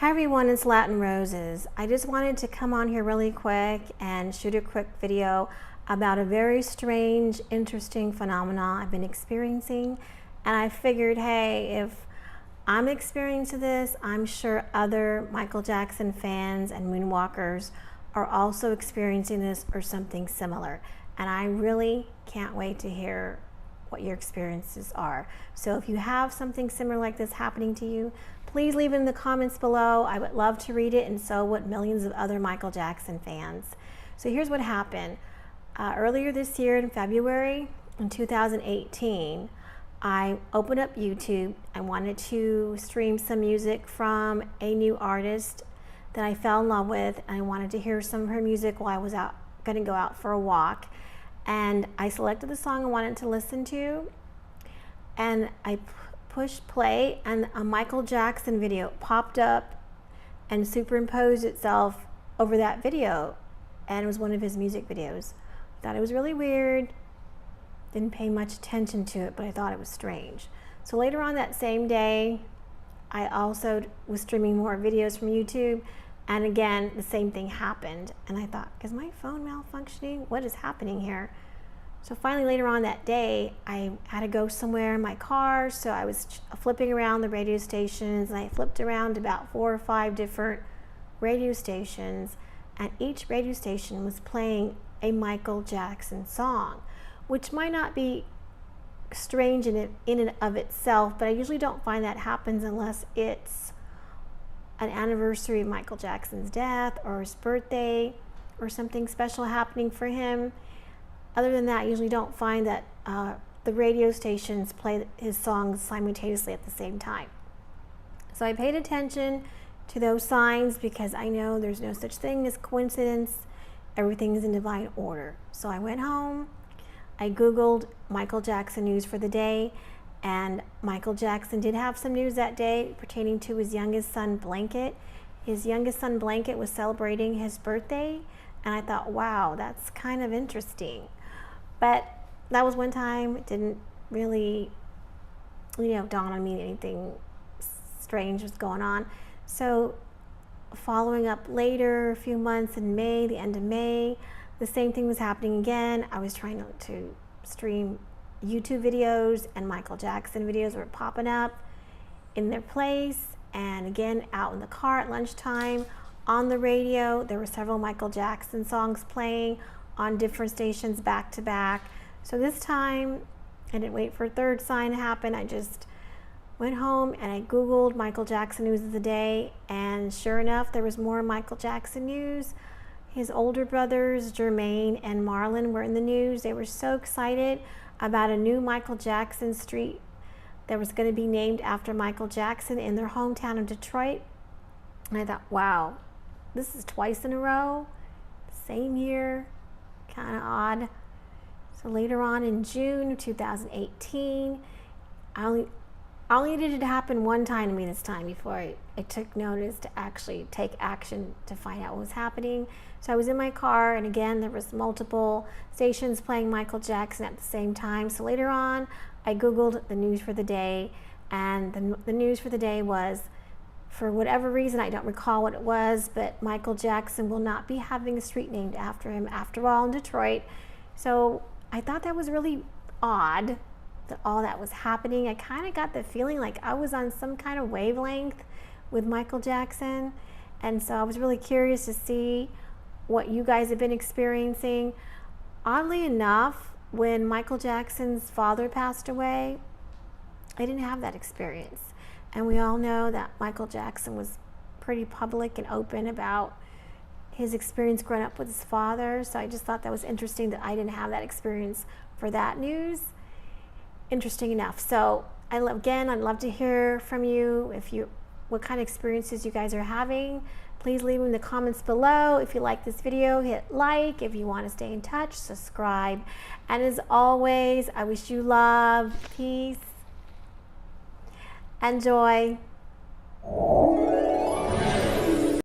Hi everyone, it's Latin Roses. I just wanted to come on here really quick and shoot a quick video about a very strange, interesting phenomena I've been experiencing. And I figured, hey, if I'm experiencing this, I'm sure other Michael Jackson fans and moonwalkers are also experiencing this or something similar. And I really can't wait to hear what your experiences are. So if you have something similar like this happening to you, please leave it in the comments below. I would love to read it, and so would millions of other Michael Jackson fans. So here's what happened. Earlier this year in February in 2018, I opened up YouTube. I wanted to stream some music from a new artist that I fell in love with, and I wanted to hear some of her music while I was going to go out for a walk. And I selected the song I wanted to listen to, and I pushed play, and a Michael Jackson video popped up and superimposed itself over that video, and it was one of his music videos. I thought it was really weird, didn't pay much attention to it, but I thought it was strange. So later on that same day, I also was streaming more videos from YouTube, and again the same thing happened, and I thought, is my phone malfunctioning? What is happening here? So finally later on that day, I had to go somewhere in my car, so I was flipping around the radio stations, and I flipped around about 4 or 5 different radio stations, and each radio station was playing a Michael Jackson song, which might not be strange in and of itself, but I usually don't find that happens unless it's an anniversary of Michael Jackson's death or his birthday or something special happening for him. Other than that, I usually don't find that the radio stations play his songs simultaneously at the same time. So I paid attention to those signs because I know there's no such thing as coincidence. Everything is in divine order. So I went home, I Googled Michael Jackson news for the day, and Michael Jackson did have some news that day pertaining to his youngest son, Blanket. His youngest son, Blanket, was celebrating his birthday, and I thought, wow, that's kind of interesting. But that was one time. It didn't really, dawn on me anything strange was going on. So following up later, a few months in May, the end of May, the same thing was happening again. I was trying to stream YouTube videos, and Michael Jackson videos were popping up in their place. And again, out in the car at lunchtime, on the radio, there were several Michael Jackson songs playing on different stations back to back. So this time, I didn't wait for a third sign to happen. I just went home and I Googled Michael Jackson news of the day, and sure enough, there was more Michael Jackson news. His older brothers, Jermaine and Marlon, were in the news. They were so excited about a new Michael Jackson street that was going to be named after Michael Jackson in their hometown of Detroit. And I thought, wow, this is twice in a row, same year, kind of odd. So later on in June of 2018, I only needed it to happen one time to me this time before I took notice to actually take action to find out what was happening. So I was in my car, and again, there was multiple stations playing Michael Jackson at the same time. So later on, I Googled the news for the day, and the news for the day was, for whatever reason, I don't recall what it was, but Michael Jackson will not be having a street named after him after all in Detroit. So I thought that was really odd that all that was happening. I kind of got the feeling like I was on some kind of wavelength with Michael Jackson, and so I was really curious to see what you guys have been experiencing. Oddly enough, when Michael Jackson's father passed away, I didn't have that experience. And we all know that Michael Jackson was pretty public and open about his experience growing up with his father. So I just thought that was interesting that I didn't have that experience for that news. Interesting enough. So I'd love to hear from you. What kind of experiences you guys are having. Please leave them in the comments below. If you like this video, hit like. If you want to stay in touch, subscribe. And as always, I wish you love, peace, and joy.